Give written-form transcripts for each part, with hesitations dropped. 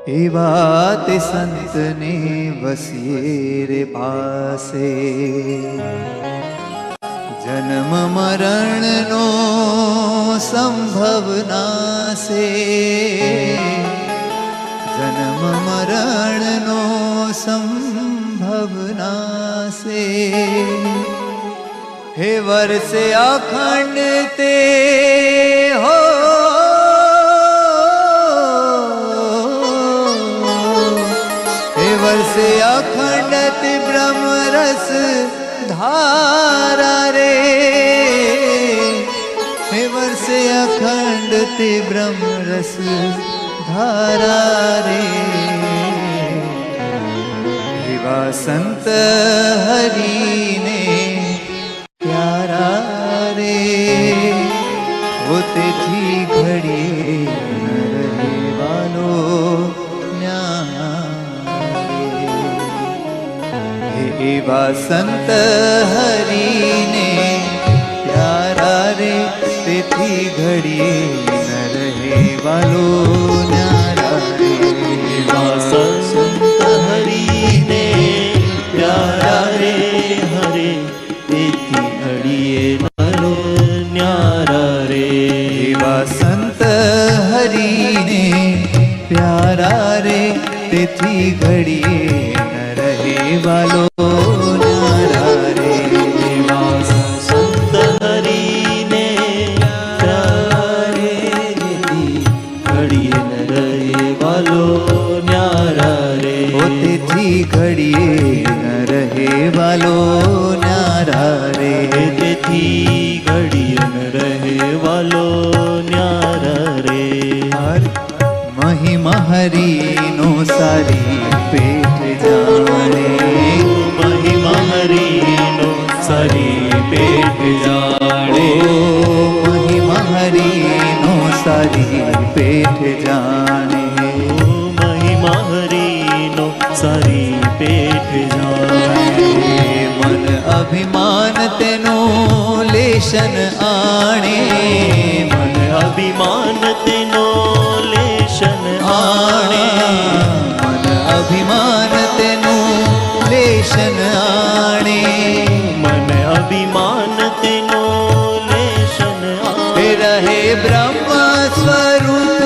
એવા તે સંતને વસીએ રે પાસે, જન્મ મરણનો સંભવ નાશે, જન્મ મરણનો સંભવ નાશે. હે વર્ષે અખંડ તે હો વર્ષે અખંડ બ્રહ્મરસ ધારા રે, હે વર્ષે અખંડ બ્રહ્મરસ ધારા રે. એવા સંત હરીને પ્યારા રે, તેથી ઘડીએ ન રહેવાનો એવા સંત હરીને પ્યારા રે, તેથી ઘડીએ ન રહેવાલો ન્યારા રે. એવા સંત હરીને પ્યારા રે હરે, તેથી ઘડીએ ન ન્યારા રે. એવા સંત હરીને પ્યારા રે, તેથી ઘડીએ વાલો ન્યારા રે. એવા સંત હરીને પ્યારા રે, ઘડીએ ન રહે વાલો ન્યારા રે. તેથી ઘડીએ ન રહે વાલો ન્યારા રે. તેથી ઘડીએ ન રહે વાલો ન્યારા રે. મહિમા હરીનો સારી પેટ જાણે, મહિમા હરીનો સારી પેટ જાણે. મહિમા હરીનો સારી પેટ જાણે, મહિમા હરીનો સારી પેટ જાણે. મન અભિમાન તેનું લેશન આણે, મન અભિમાન તેનો લેશન આણે. મન અભિમાન તેનું લેશન આણે, મન અભિમાન તેનો લેશન આણે. રહે બ્રહ્મ સ્વરૂપ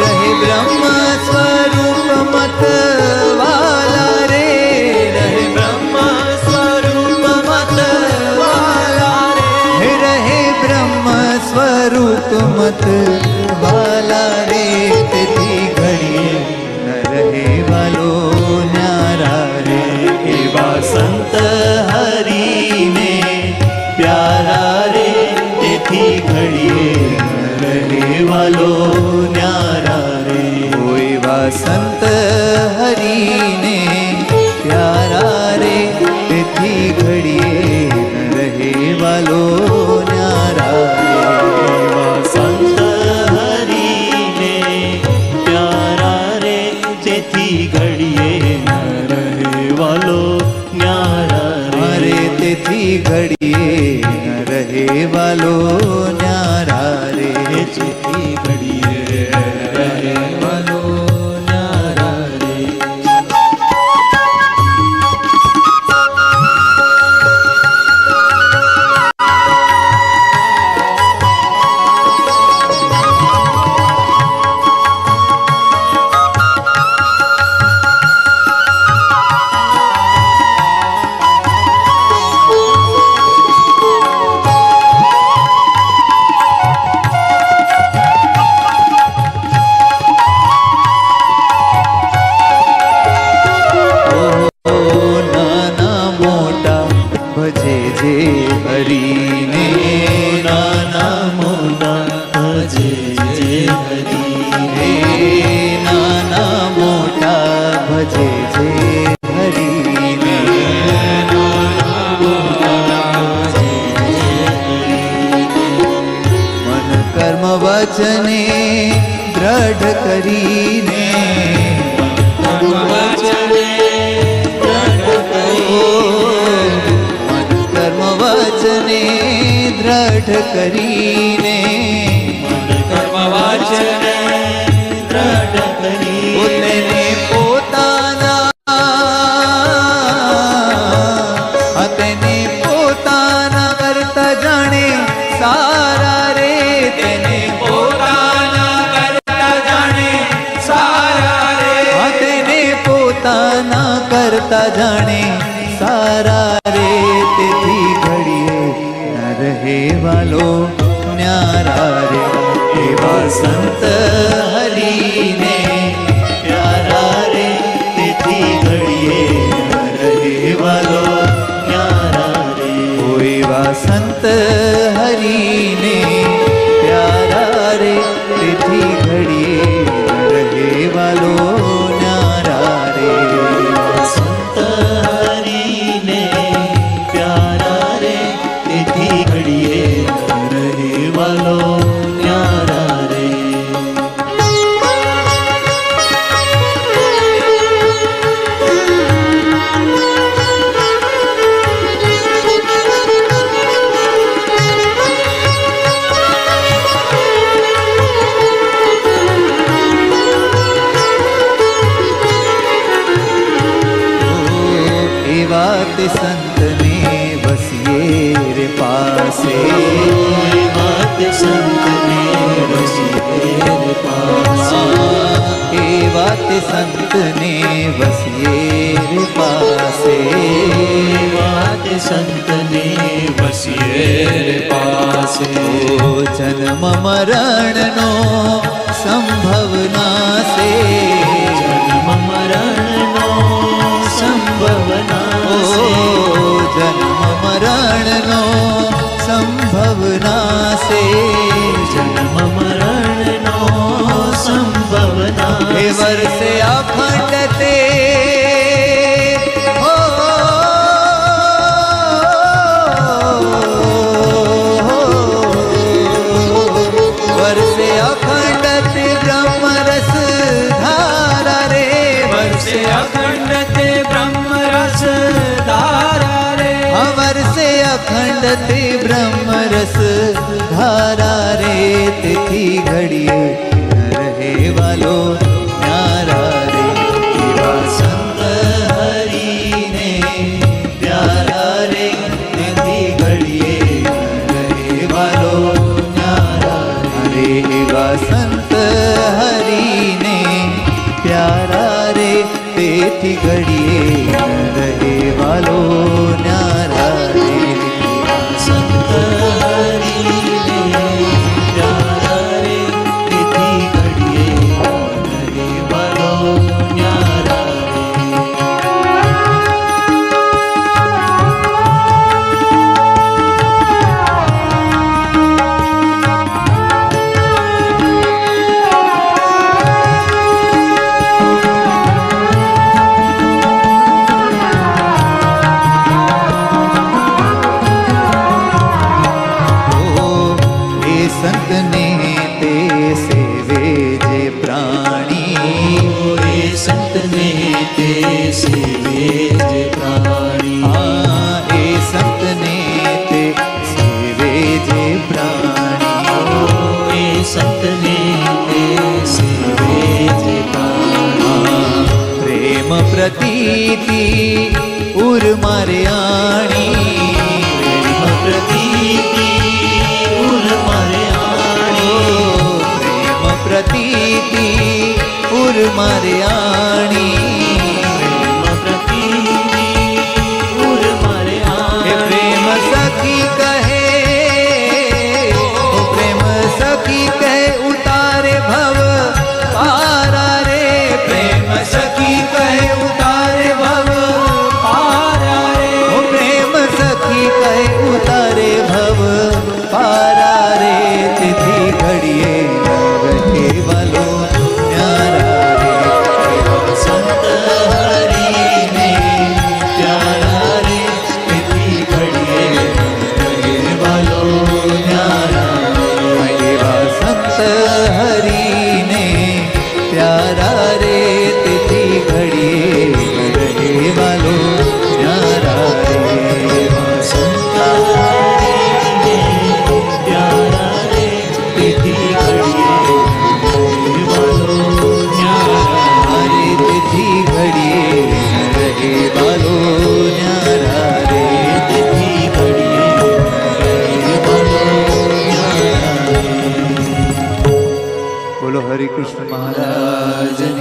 રહે બ્રહ્મ સ્વરૂપ મત વાલા રે, રહે બ્રહ્મ સ્વરૂપ મત વાલા રે, રહે બ્રહ્મ સ્વરૂપ મત વાલા રે. તેથી ઘડીએ ન રહે વાલો ન્યારા રે. એવા સંત હરીને પ્યારા રે, તેથી ઘડીએ ન રહે વાલો ન્યારા રે. એવા સંત હરીને પ્યારા રે, તેથી ઘડીએ ન રહે વાલો ન્યારા રે. એવા સંત હરીને પ્યારા રે, તેથી ઘડીએ ન રહે વાલો ન્યારા રે. તેથી ઘડીએ ન રહે વાલો ન્યારા રે. તેથી ઘડીએ ન રહે વાલો ન્યારા રે. વચને દ્રઢ કરીને, કર્મ વચને દ્રઢ કરીને મન કર્મ વાચને દ્રઢ કરી તેને પોતાના કરતા જાણે સારા રે તેને પોતાના કરતા જાણે સારા રે તેને પોતાના કરતા જાણે સારા રે તેથી ઘડીએ ન રહે વાલો ન્યારા રે એવા સંત હરીને પ્યારા રે તેથી ઘડીએ ન રહે વાલો ન્યારા રે એવા સંત હરીને પ્યારા રે તેથી ઘડીએ ન રહે વાલો ન્યારા રે સંત હરીને પ્યારા રે તેથી ઘડીએ ન રહે વાલો ન્યારા રે વાત સંતને વસીએ રે પાસે વાત સંતને વસીએ રે પાસે એ વાત સંતને વસીએ રે પાસે વાત સંતને વસીએ રે પાસે જન્મ મરણનો સંભવ નાશે જન્મ મરણનો સંભવ નાશે જન્મ મરણનો સંભવ નાશે જન્મ મરણનો સંભવ નાશે એ વર્ષે અખંડ તે વર્ષે અખંડ તે બ્રહ્મરસ ધારા રે વર્ષે અખંડ તે બ્રહ્મરસ ધારા રે વર્ષે અખંડ તે બ્રહ્મરસ ધારા રે તેથી ઘડીએ ન રહે વાલો ન્યારા રે એવા સંત હરીને પ્યારા રે તેથી ઘડીએ ન રહે વાલો ન્યારા રે એવા સંત હરીને પ્યારા રે તેથી ઘડીએ ન રહે વાલો ન્યારા રે સંત હરીને પ્યારા રે તેથી ઘડીએ ન રહે વાલો ન્યારા રે સંતને તે સેવે જે પ્રાણી એ સંતને તે સેવે જે પ્રાણી એ સંતને તે સેવે જે પ્રાણી એ સંતને તે સેવે જે પ્રાણી પ્રેમ પ્રતીતિ ઉર મારે આણી પ્રેમ પ્રતીતિ ઉર મારે આણી પ્રેમ પ્રતીતિ ઉર મારે આણી પ્રેમ પ્રતીતિ ઉર મારે હે આણી પ્રેમ સખી કહે પ્રેમ સખી કહે ઉતારે ભવ પારા રે પ્રેમ સખી કહે ઉતારે ભવ હરિકૃષ્ણ મહારાજની